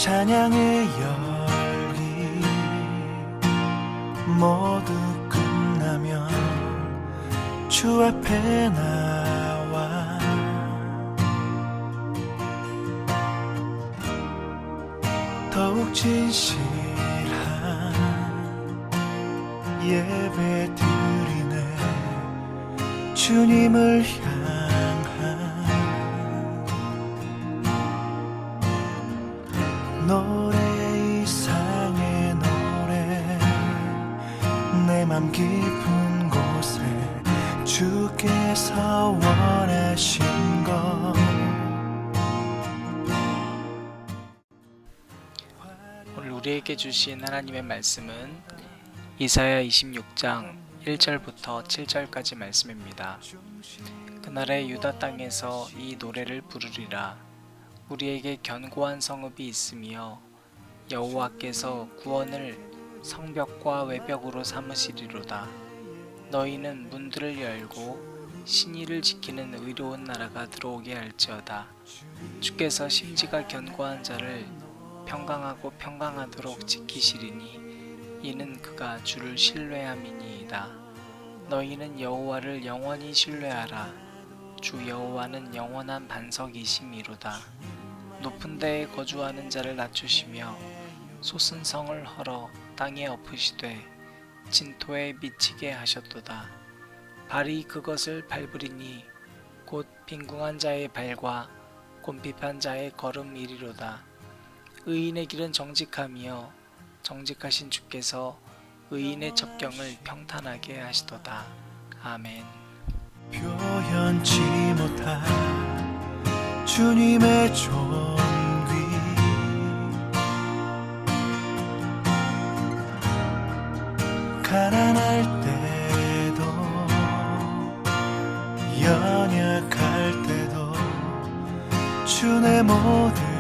찬양의 열기 모두 끝나면 주 앞에 나와 더욱 진실한 예배 드리네. 주님을 향한 노래 이상의 노래 내 맘 깊은 곳에 주께서 원하신 것. 오늘 우리에게 주신 하나님의 말씀은 이사야 26장 1절부터 7절까지 말씀입니다. 그날에 유다 땅에서 이 노래를 부르리라. 우리에게 견고한 성읍이 있으며 여호와께서 구원을 성벽과 외벽으로 삼으시리로다. 너희는 문들을 열고 신의를 지키는 의로운 나라가 들어오게 할지어다. 주께서 심지가 견고한 자를 평강하고 평강하도록 지키시리니 이는 그가 주를 신뢰함이니이다. 너희는 여호와를 영원히 신뢰하라. 주 여호와는 영원한 반석이심이로다. 높은 데에 거주하는 자를 낮추시며 솟은 성을 헐어 땅에 엎으시되 진토에 미치게 하셨도다. 발이 그것을 밟으리니 곧 빈궁한 자의 발과 곤핍한 자의 걸음이리로다. 의인의 길은 정직함이요 정직하신 주께서 의인의 첩경을 평탄하게 하시도다. 아멘. 표현치 못할 주님의 존귀 가난할 때도 연약할 때도 주 내 모든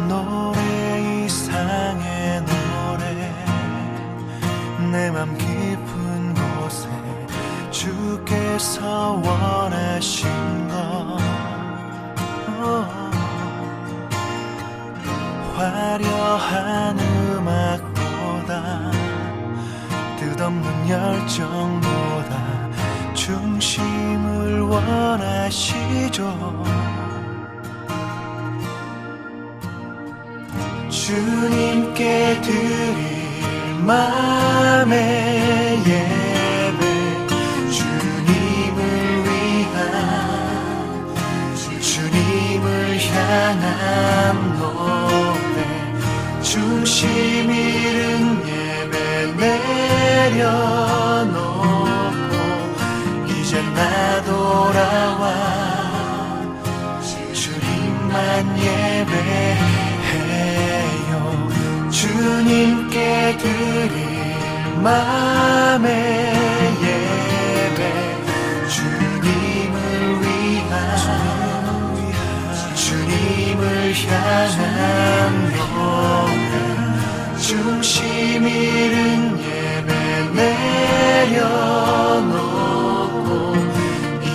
노래 이상의 노래 내 맘 깊은 곳에 주께서 원하신 것. 화려한 음악보다 뜻없는 열정보다 중심을 원하시죠. 주님께 드릴 맘의 예배 주님을 위한 주님을 향한 노래 중심 잃은 예배 내려놓고 이제 나 돌아와 주님만 예배해 주님께 드릴 맘의 예배 주님을 위한 주님을 향한 노래 중심 잃은 예배 내려놓고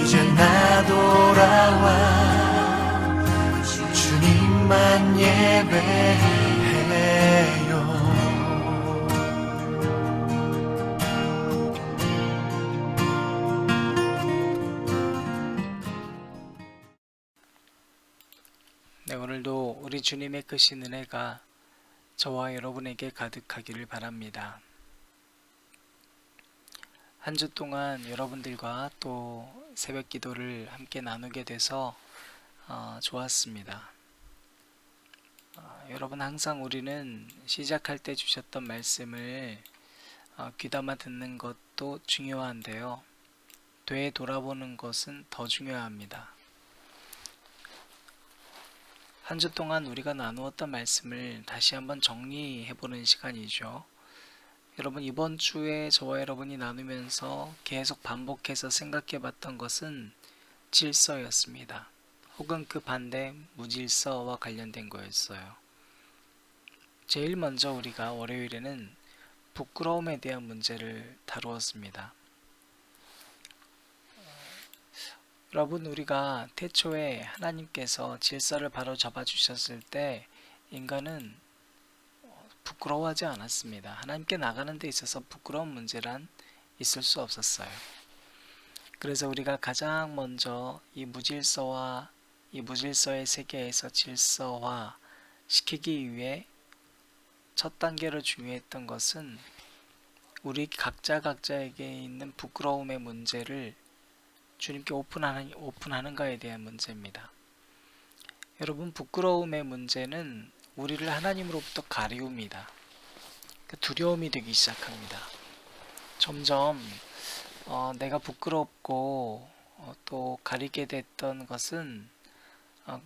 이제 나 돌아와 주님만 예배해요. 네, 오늘도 우리 주님의 크신 은혜가 저와 여러분에게 가득하기를 바랍니다. 한 주 동안 여러분들과 또 새벽 기도를 함께 나누게 돼서 좋았습니다. 여러분 항상 우리는 시작할 때 주셨던 말씀을 귀담아 듣는 것도 중요한데요. 되돌아보는 것은 더 중요합니다. 한 주 동안 우리가 나누었던 말씀을 다시 한번 정리해보는 시간이죠. 여러분 이번 주에 저와 여러분이 나누면서 계속 반복해서 생각해봤던 것은 질서였습니다. 혹은 그 반대 무질서와 관련된 거였어요. 제일 먼저 우리가 월요일에는 부끄러움에 대한 문제를 다루었습니다. 여러분, 우리가 태초에 하나님께서 질서를 바로 잡아 주셨을 때 인간은 부끄러워하지 않았습니다. 하나님께 나가는 데 있어서 부끄러운 문제란 있을 수 없었어요. 그래서 우리가 가장 먼저 이 무질서와 이 무질서의 세계에서 질서화 시키기 위해 첫 단계로 중요했던 것은 우리 각자에게 있는 부끄러움의 문제를 주님께 오픈하는가에 대한 문제입니다. 여러분, 부끄러움의 문제는 우리를 하나님으로부터 가리웁니다. 두려움이 되기 시작합니다. 점점 내가 부끄럽고 또 가리게 됐던 것은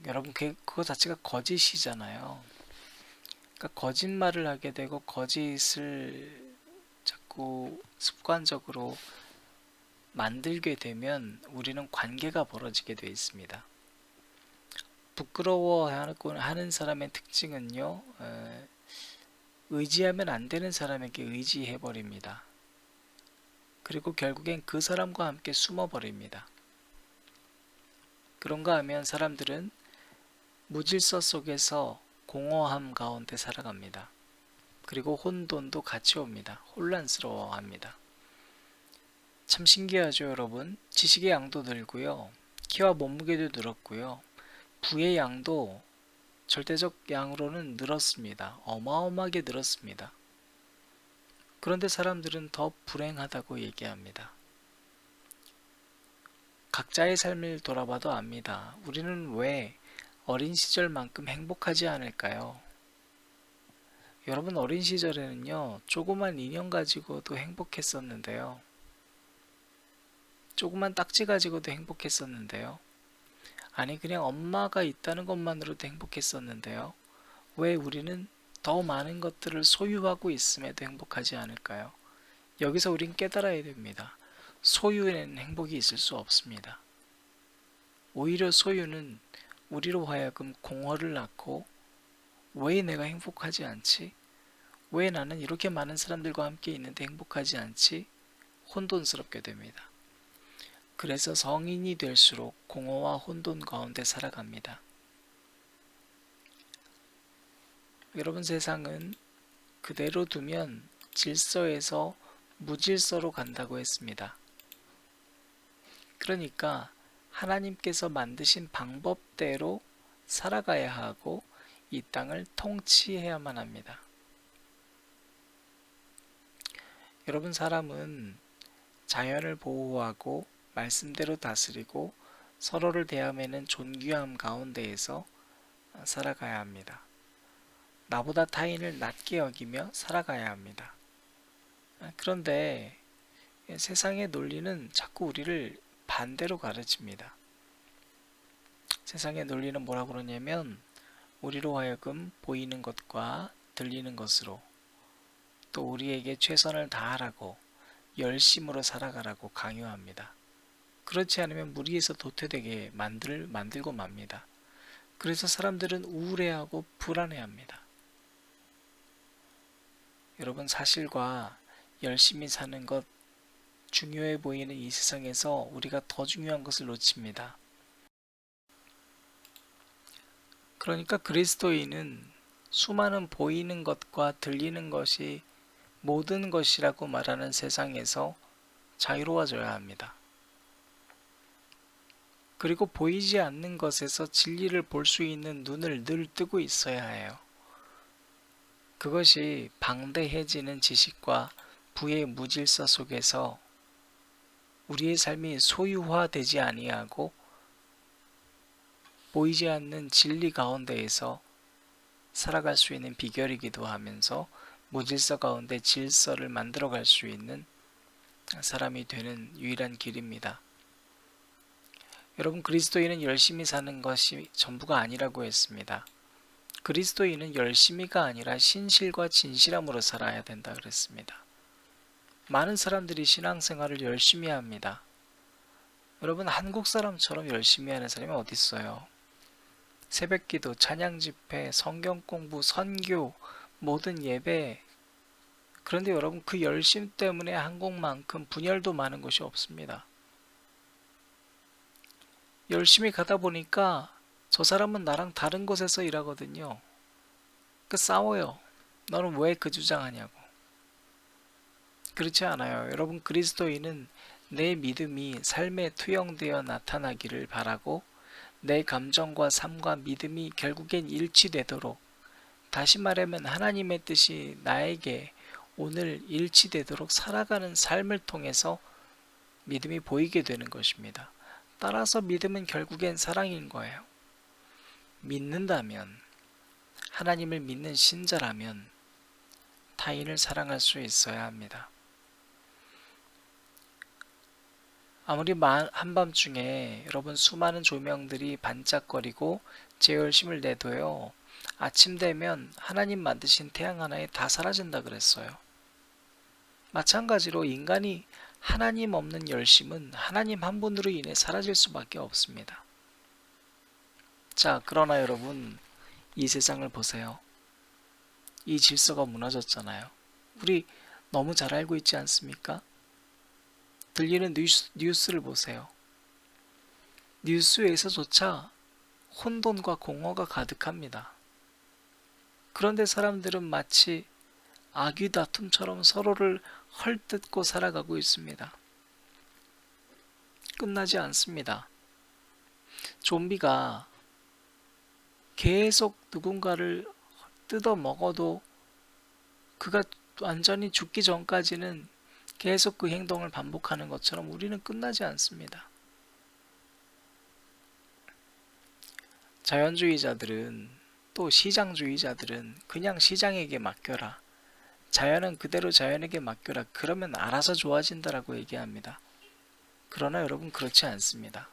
여러분, 그거 자체가 거짓이잖아요. 그러니까 거짓말을 하게 되고 거짓을 자꾸 습관적으로 만들게 되면 우리는 관계가 벌어지게 되어 있습니다. 부끄러워하는 사람의 특징은요, 의지하면 안 되는 사람에게 의지해버립니다. 그리고 결국엔 그 사람과 함께 숨어버립니다. 그런가 하면 사람들은 무질서 속에서 공허함 가운데 살아갑니다. 그리고 혼돈도 같이 옵니다. 혼란스러워합니다. 참 신기하죠, 여러분. 지식의 양도 늘고요, 키와 몸무게도 늘었고요, 부의 양도 절대적 양으로는 늘었습니다. 어마어마하게 늘었습니다. 그런데 사람들은 더 불행하다고 얘기합니다. 각자의 삶을 돌아봐도 압니다. 우리는 왜 어린 시절만큼 행복하지 않을까요? 여러분, 어린 시절에는요, 조그만 인형 가지고도 행복했었는데요. 조그만 딱지 가지고도 행복했었는데요. 아니, 그냥 엄마가 있다는 것만으로도 행복했었는데요. 왜 우리는 더 많은 것들을 소유하고 있음에도 행복하지 않을까요? 여기서 우린 깨달아야 됩니다. 소유에는 행복이 있을 수 없습니다. 오히려 소유는 우리로 하여금 공허를 낳고, 왜 내가 행복하지 않지? 왜 나는 이렇게 많은 사람들과 함께 있는데 행복하지 않지? 혼돈스럽게 됩니다. 그래서 성인이 될수록 공허와 혼돈 가운데 살아갑니다. 여러분, 세상은 그대로 두면 질서에서 무질서로 간다고 했습니다. 그러니까 하나님께서 만드신 방법대로 살아가야 하고 이 땅을 통치해야만 합니다. 여러분, 사람은 자연을 보호하고 말씀대로 다스리고 서로를 대함에는 존귀함 가운데에서 살아가야 합니다. 나보다 타인을 낮게 여기며 살아가야 합니다. 그런데 세상의 논리는 자꾸 우리를 반대로 가르칩니다. 세상의 논리는 뭐라고 그러냐면, 우리로 하여금 보이는 것과 들리는 것으로, 또 우리에게 최선을 다하라고, 열심으로 살아가라고 강요합니다. 그렇지 않으면 무리해서 도태되게 만들고 맙니다. 그래서 사람들은 우울해하고 불안해합니다. 여러분, 사실과 열심히 사는 것, 중요해 보이는 이 세상에서 우리가 더 중요한 것을 놓칩니다. 그러니까 그리스도인은 수많은 보이는 것과 들리는 것이 모든 것이라고 말하는 세상에서 자유로워져야 합니다. 그리고 보이지 않는 것에서 진리를 볼 수 있는 눈을 늘 뜨고 있어야 해요. 그것이 방대해지는 지식과 부의 무질서 속에서 우리의 삶이 소유화되지 아니하고 보이지 않는 진리 가운데에서 살아갈 수 있는 비결이기도 하면서 무질서 가운데 질서를 만들어갈 수 있는 사람이 되는 유일한 길입니다. 여러분, 그리스도인은 열심히 사는 것이 전부가 아니라고 했습니다. 그리스도인은 열심히가 아니라 신실과 진실함으로 살아야 된다 그랬습니다. 많은 사람들이 신앙생활을 열심히 합니다. 여러분, 한국 사람처럼 열심히 하는 사람이 어디 있어요? 새벽기도, 찬양집회, 성경공부, 선교, 모든 예배. 그런데 여러분, 그 열심 때문에 한국만큼 분열도 많은 곳이 없습니다. 열심히 가다 보니까 저 사람은 나랑 다른 곳에서 일하거든요. 그 싸워요. 너는 왜 그 주장하냐고. 그렇지 않아요. 여러분, 그리스도인은 내 믿음이 삶에 투영되어 나타나기를 바라고 내 감정과 삶과 믿음이 결국엔 일치되도록, 다시 말하면 하나님의 뜻이 나에게 오늘 일치되도록 살아가는 삶을 통해서 믿음이 보이게 되는 것입니다. 따라서 믿음은 결국엔 사랑인 거예요. 믿는다면, 하나님을 믿는 신자라면 타인을 사랑할 수 있어야 합니다. 아무리 한밤중에 여러분 수많은 조명들이 반짝거리고 제열심을 내도요, 아침 되면 하나님 만드신 태양 하나에 다 사라진다 그랬어요. 마찬가지로 인간이 하나님 없는 열심은 하나님 한 분으로 인해 사라질 수밖에 없습니다. 자, 그러나 여러분, 이 세상을 보세요. 이 질서가 무너졌잖아요. 우리 너무 잘 알고 있지 않습니까? 들리는 뉴스를 보세요. 뉴스에서조차 혼돈과 공허가 가득합니다. 그런데 사람들은 마치 아귀 다툼처럼 서로를 헐뜯고 살아가고 있습니다. 끝나지 않습니다. 좀비가 계속 누군가를 뜯어 먹어도 그가 완전히 죽기 전까지는 계속 그 행동을 반복하는 것처럼 우리는 끝나지 않습니다. 자연주의자들은, 또 시장주의자들은 그냥 시장에게 맡겨라, 자연은 그대로 자연에게 맡겨라, 그러면 알아서 좋아진다라고 얘기합니다. 그러나 여러분, 그렇지 않습니다.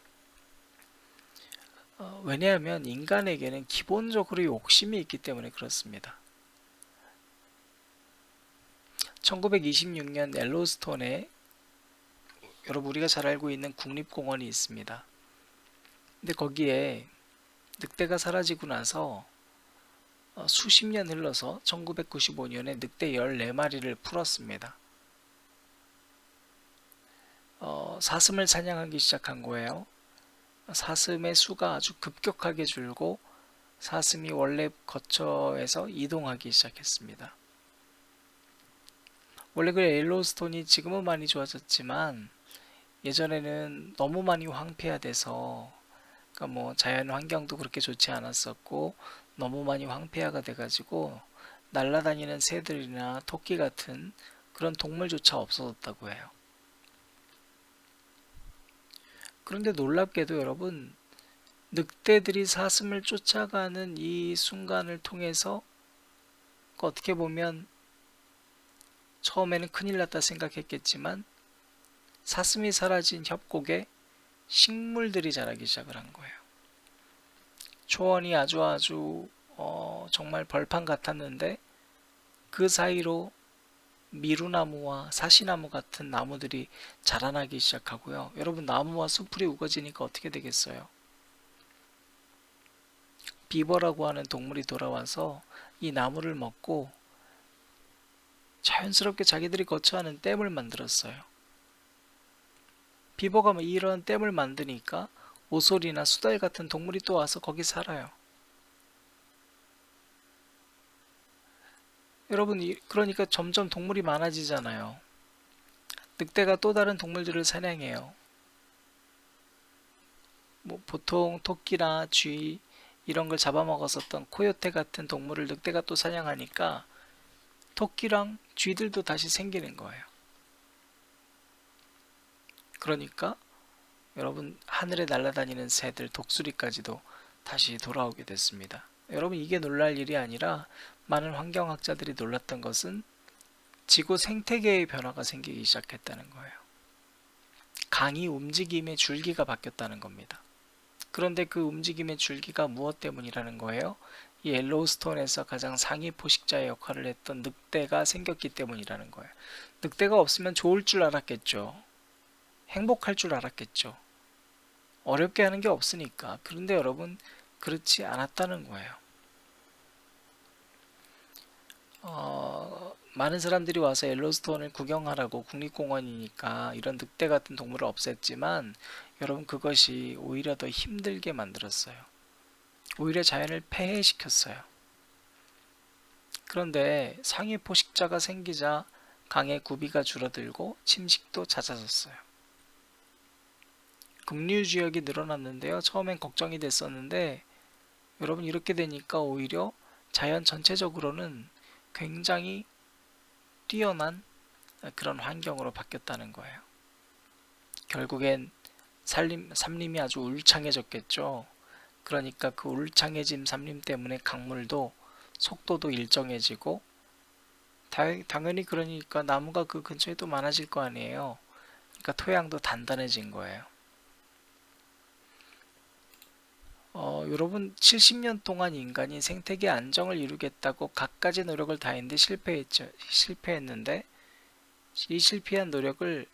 왜냐하면 인간에게는 기본적으로 욕심이 있기 때문에 그렇습니다. 1926년 옐로스톤에 여러분 우리가 잘 알고 있는 국립공원이 있습니다. 근데 거기에 늑대가 사라지고 나서 수십 년 흘러서 1995년에 늑대 14마리를 풀었습니다. 사슴을 사냥하기 시작한 거예요. 사슴의 수가 아주 급격하게 줄고 사슴이 원래 거처에서 이동하기 시작했습니다. 원래 그 옐로스톤이 지금은 많이 좋아졌지만 예전에는 너무 많이 황폐화돼서, 그러니까 뭐 자연 환경도 그렇게 좋지 않았었고 너무 많이 황폐화가 돼가지고 날아다니는 새들이나 토끼 같은 그런 동물조차 없어졌다고 해요. 그런데 놀랍게도 여러분, 늑대들이 사슴을 쫓아가는 이 순간을 통해서 어떻게 보면 처음에는 큰일 났다 생각했겠지만 사슴이 사라진 협곡에 식물들이 자라기 시작을 한 거예요. 초원이 아주 정말 벌판 같았는데 그 사이로 미루나무와 사시나무 같은 나무들이 자라나기 시작하고요. 여러분, 나무와 숲풀이 우거지니까 어떻게 되겠어요? 비버라고 하는 동물이 돌아와서 이 나무를 먹고 자연스럽게 자기들이 거처하는 댐을 만들었어요. 비버가 이런 댐을 만드니까 오솔이나 수달 같은 동물이 또 와서 거기 살아요. 여러분, 그러니까 점점 동물이 많아지잖아요. 늑대가 또 다른 동물들을 사냥해요. 뭐 보통 토끼나 쥐 이런 걸 잡아먹었었던 코요테 같은 동물을 늑대가 또 사냥하니까 토끼랑 쥐들도 다시 생기는 거예요. 그러니까 여러분, 하늘에 날아다니는 새들, 독수리까지도 다시 돌아오게 됐습니다. 여러분, 이게 놀랄 일이 아니라 많은 환경학자들이 놀랐던 것은 지구 생태계의 변화가 생기기 시작했다는 거예요. 강이 움직임의 줄기가 바뀌었다는 겁니다. 그런데 그 움직임의 줄기가 무엇 때문이라는 거예요? 이 옐로우스톤에서 가장 상위 포식자의 역할을 했던 늑대가 생겼기 때문이라는 거예요. 늑대가 없으면 좋을 줄 알았겠죠. 행복할 줄 알았겠죠. 어렵게 하는 게 없으니까. 그런데 여러분, 그렇지 않았다는 거예요. 많은 사람들이 와서 옐로스톤을 구경하라고, 국립공원이니까 이런 늑대 같은 동물을 없앴지만 여러분 그것이 오히려 더 힘들게 만들었어요. 오히려 자연을 폐해시켰어요. 그런데 상위 포식자가 생기자 강의 구비가 줄어들고 침식도 잦아졌어요. 급류지역이 늘어났는데요. 처음엔 걱정이 됐었는데 여러분 이렇게 되니까 오히려 자연 전체적으로는 굉장히 뛰어난 그런 환경으로 바뀌었다는 거예요. 결국엔 산림이 아주 울창해졌겠죠. 그러니까 그 울창해진 산림 때문에 강물도 속도도 일정해지고 당연히 그러니까 나무가 그 근처에도 많아질 거 아니에요. 그러니까 토양도 단단해진 거예요. 여러분 70년 동안 인간이 생태계 안정을 이루겠다고 갖가지 노력을 다했는데 실패했는데 이 실패한 노력을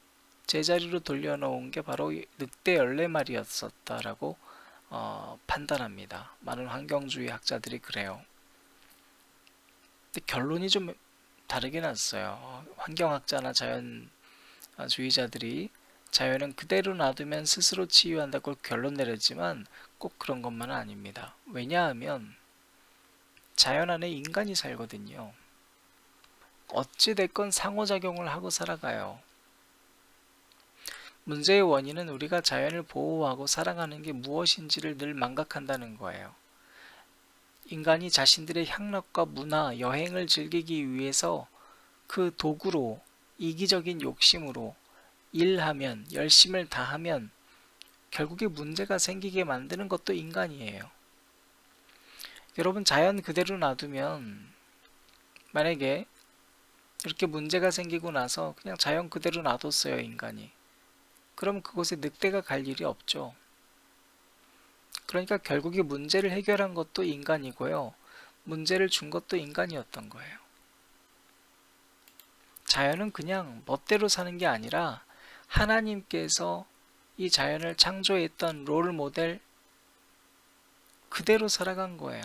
제자리로 돌려놓은 게 바로 늑대 14마리였었다라고 판단합니다. 많은 환경주의 학자들이 그래요. 근데 결론이 좀 다르게 났어요. 환경학자나 자연주의자들이 자연은 그대로 놔두면 스스로 치유한다고 결론 내렸지만 꼭 그런 것만은 아닙니다. 왜냐하면 자연 안에 인간이 살거든요. 어찌됐건 상호작용을 하고 살아가요. 문제의 원인은 우리가 자연을 보호하고 사랑하는 게 무엇인지를 늘 망각한다는 거예요. 인간이 자신들의 향락과 문화, 여행을 즐기기 위해서 그 도구로 이기적인 욕심으로 일하면, 열심을 다하면 결국에 문제가 생기게 만드는 것도 인간이에요. 여러분 자연 그대로 놔두면 만약에 이렇게 문제가 생기고 나서 그냥 자연 그대로 놔뒀어요, 인간이. 그럼 그곳에 늑대가 갈 일이 없죠. 그러니까 결국에 문제를 해결한 것도 인간이고요. 문제를 준 것도 인간이었던 거예요. 자연은 그냥 멋대로 사는 게 아니라 하나님께서 이 자연을 창조했던 롤 모델 그대로 살아간 거예요.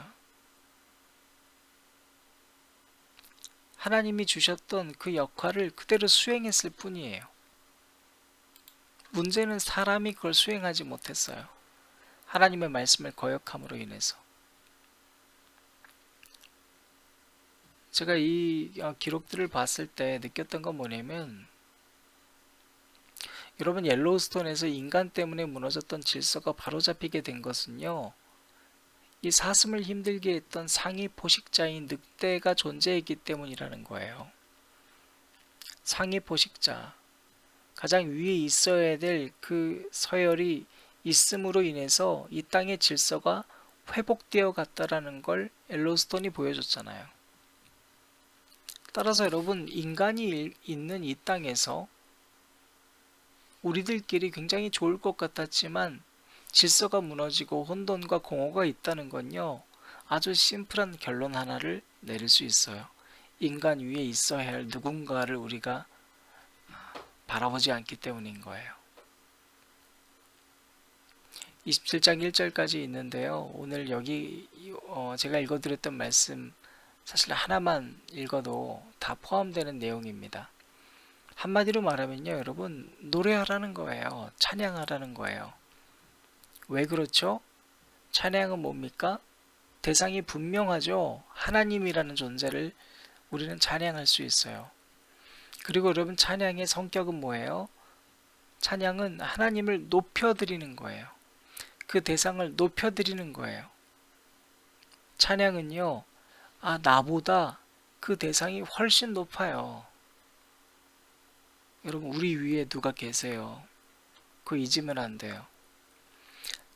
하나님이 주셨던 그 역할을 그대로 수행했을 뿐이에요. 문제는 사람이 그걸 수행하지 못했어요. 하나님의 말씀을 거역함으로 인해서. 제가 이 기록들을 봤을 때 느꼈던 건 뭐냐면 여러분 옐로우스톤에서 인간 때문에 무너졌던 질서가 바로잡히게 된 것은요. 이 사슴을 힘들게 했던 상위 포식자인 늑대가 존재했기 때문이라는 거예요. 상위 포식자, 가장 위에 있어야 될 그 서열이 있음으로 인해서 이 땅의 질서가 회복되어 갔다라는 걸 옐로우스톤이 보여줬잖아요. 따라서 여러분 인간이 있는 이 땅에서 우리들끼리 굉장히 좋을 것 같았지만 질서가 무너지고 혼돈과 공허가 있다는 건요. 아주 심플한 결론 하나를 내릴 수 있어요. 인간 위에 있어야 할 누군가를 우리가 바라보지 않기 때문인 거예요. 27장 1절까지 있는데요. 오늘 여기 제가 읽어드렸던 말씀 사실 하나만 읽어도 다 포함되는 내용입니다. 한마디로 말하면요. 여러분 노래하라는 거예요. 찬양하라는 거예요. 왜 그렇죠? 찬양은 뭡니까? 대상이 분명하죠. 하나님이라는 존재를 우리는 찬양할 수 있어요. 그리고 여러분 찬양의 성격은 뭐예요? 찬양은 하나님을 높여드리는 거예요. 그 대상을 높여드리는 거예요. 찬양은요. 나보다 그 대상이 훨씬 높아요. 여러분 우리 위에 누가 계세요. 그거 잊으면 안 돼요.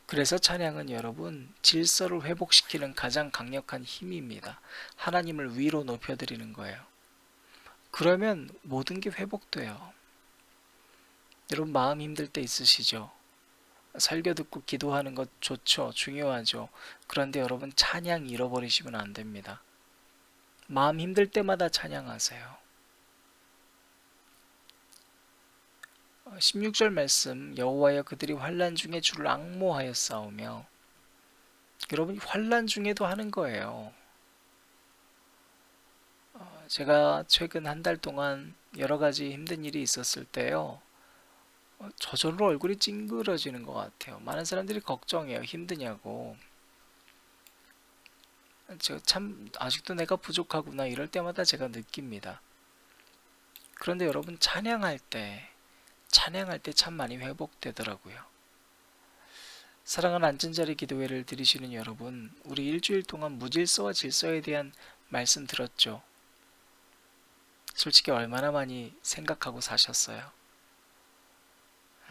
그래서 찬양은 여러분 질서를 회복시키는 가장 강력한 힘입니다. 하나님을 위로 높여드리는 거예요. 그러면 모든 게 회복돼요. 여러분 마음 힘들 때 있으시죠? 설교 듣고 기도하는 것 좋죠. 중요하죠. 그런데 여러분 찬양 잃어버리시면 안 됩니다. 마음 힘들 때마다 찬양하세요. 16절 말씀 여호와여 그들이 환난 중에 주를 앙모하여 싸우며 여러분 환난 중에도 하는 거예요. 제가 최근 한 달 동안 여러 가지 힘든 일이 있었을 때요. 저절로 얼굴이 찡그러지는 것 같아요. 많은 사람들이 걱정해요. 힘드냐고. 제가 참 아직도 내가 부족하구나 이럴 때마다 제가 느낍니다. 그런데 여러분 찬양할 때 참 많이 회복되더라고요. 사랑하는 안전자리 기도회를 들으시는 여러분, 우리 일주일 동안 무질서와 질서에 대한 말씀 들었죠? 솔직히 얼마나 많이 생각하고 사셨어요?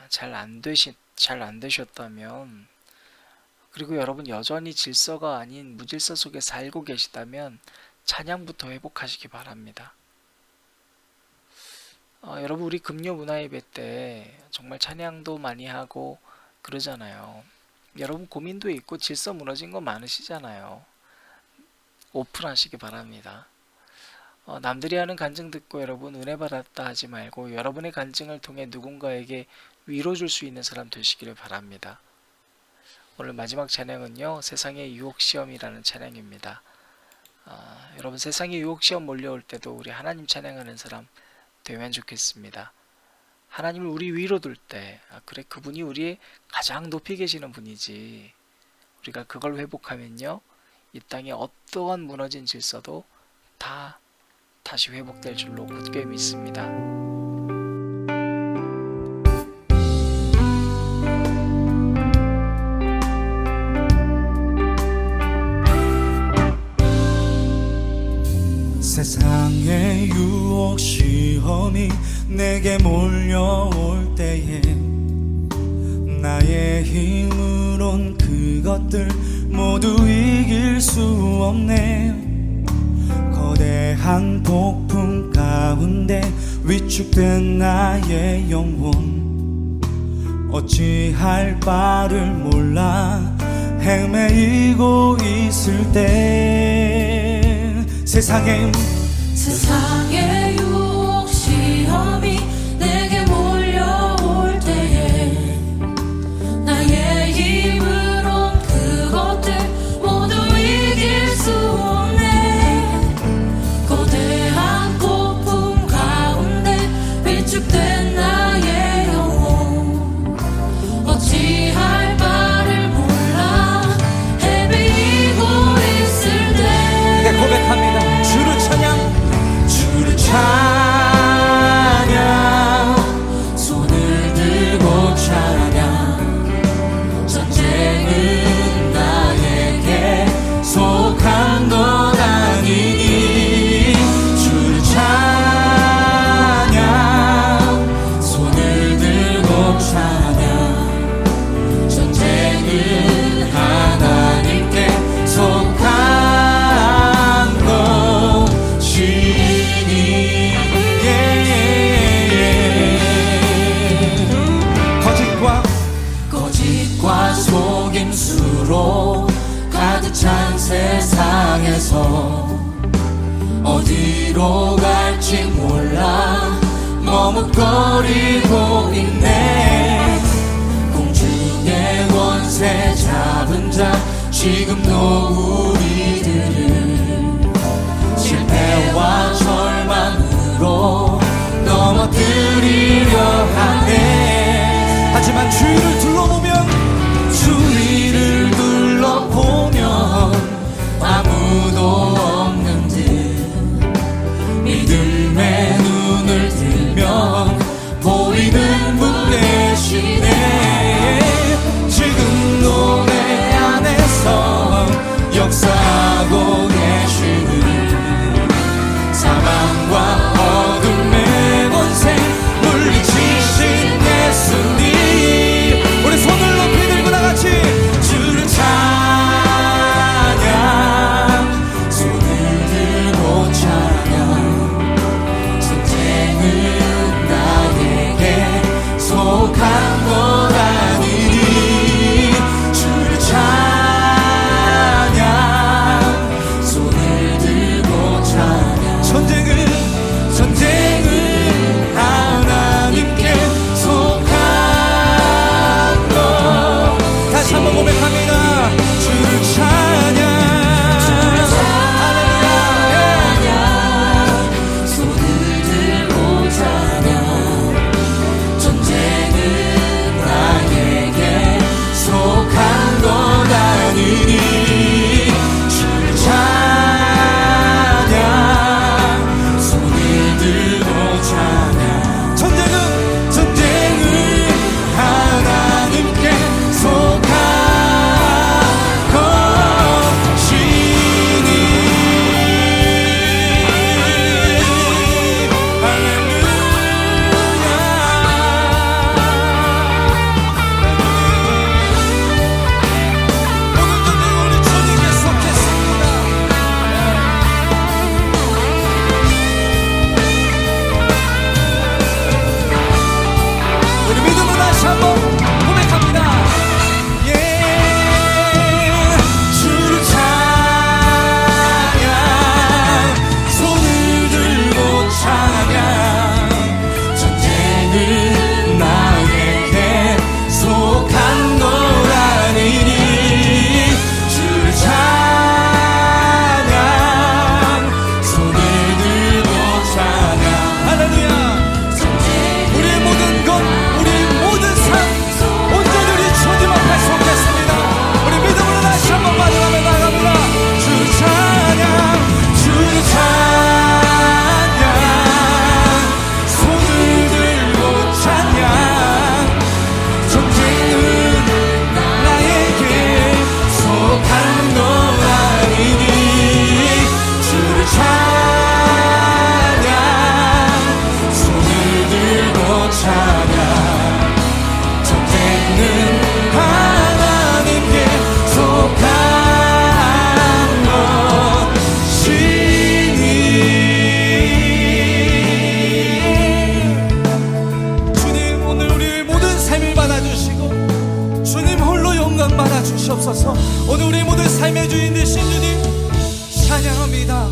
잘 안 되셨다면, 그리고 여러분 여전히 질서가 아닌 무질서 속에 살고 계시다면 찬양부터 회복하시기 바랍니다. 여러분 우리 금요 문화예배 때 정말 찬양도 많이 하고 그러잖아요. 여러분 고민도 있고 질서 무너진 거 많으시잖아요. 오픈하시기 바랍니다. 남들이 하는 간증 듣고 여러분 은혜 받았다 하지 말고 여러분의 간증을 통해 누군가에게 위로 줄 수 있는 사람 되시기를 바랍니다. 오늘 마지막 찬양은요, 세상의 유혹시험이라는 찬양입니다. 여러분 세상의 유혹시험 몰려올 때도 우리 하나님 찬양하는 사람 되면 좋겠습니다. 하나님을 우리 위로 둘 때, 그래 그분이 우리의 가장 높이 계시는 분이지, 우리가 그걸 회복하면요 이 땅에 어떠한 무너진 질서도 다시 회복될 줄로 굳게 믿습니다. 세상의 유혹 시험이 내게 몰려올 때에 나의 힘으론 그것들 모두 이길 수 없네. 거대한 폭풍 가운데 위축된 나의 영혼, 어찌할 바를 몰라 헤매이고 있을 때 세상의 유혹 시험이 내게 몰려올 때에 나의 힘으론 그것들 모두 이길 수 없네. 거대한 폭풍 가운데 위축된 나의 영혼, 어찌할 바를 몰라 헤매이고 있을 때 내가 고백합니다. 주를 찬양, 손을 들고 찬양. 전쟁은 나에게 속한 것 아니니. 주를 찬양, 손을 들고 찬양. 전쟁은 하나님께 속한 것이니. 거짓과 속임수로 가득 찬 세상에서 어디로 갈지 몰라 머뭇거리고 있네. 공중의 권세 잡은 자 지금도 우리들을 실패와 절망으로 넘어뜨리려 하네. 하지만 주위를 둘러보면 아무도 없는 듯 믿음의 눈을 들면 보이는 분 계시네. 지금도 내 안에서 역사하고 계시는 사망과 어둠의 권세 물리 주시옵소서. 오늘 우리 모두 삶의 주인 되신 주님 찬양합니다.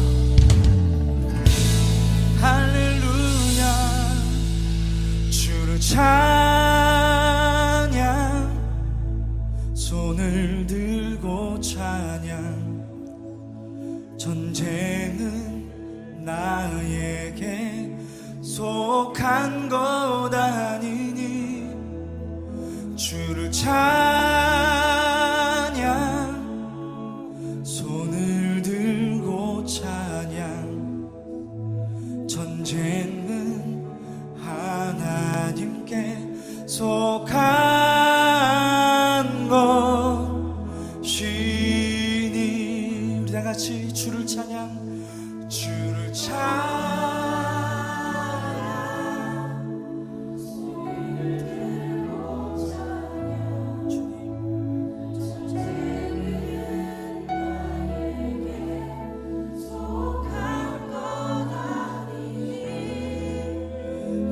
할렐루야. 주를 찬양, 손을 들고 찬양. 전쟁은 나에게 속한 것 아니니 주를 찬양, 손을 들고 찬양. 전쟁은 하나님께 속한 것이니. 우리 다같이 주를 찬양, 주를 찬양.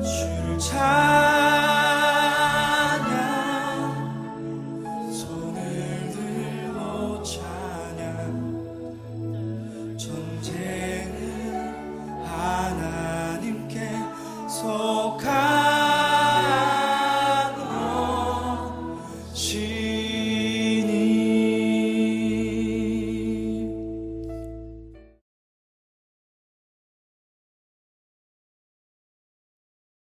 주를 찬양, 손을 들고 찬양. 전쟁은 하나님께 속한 것이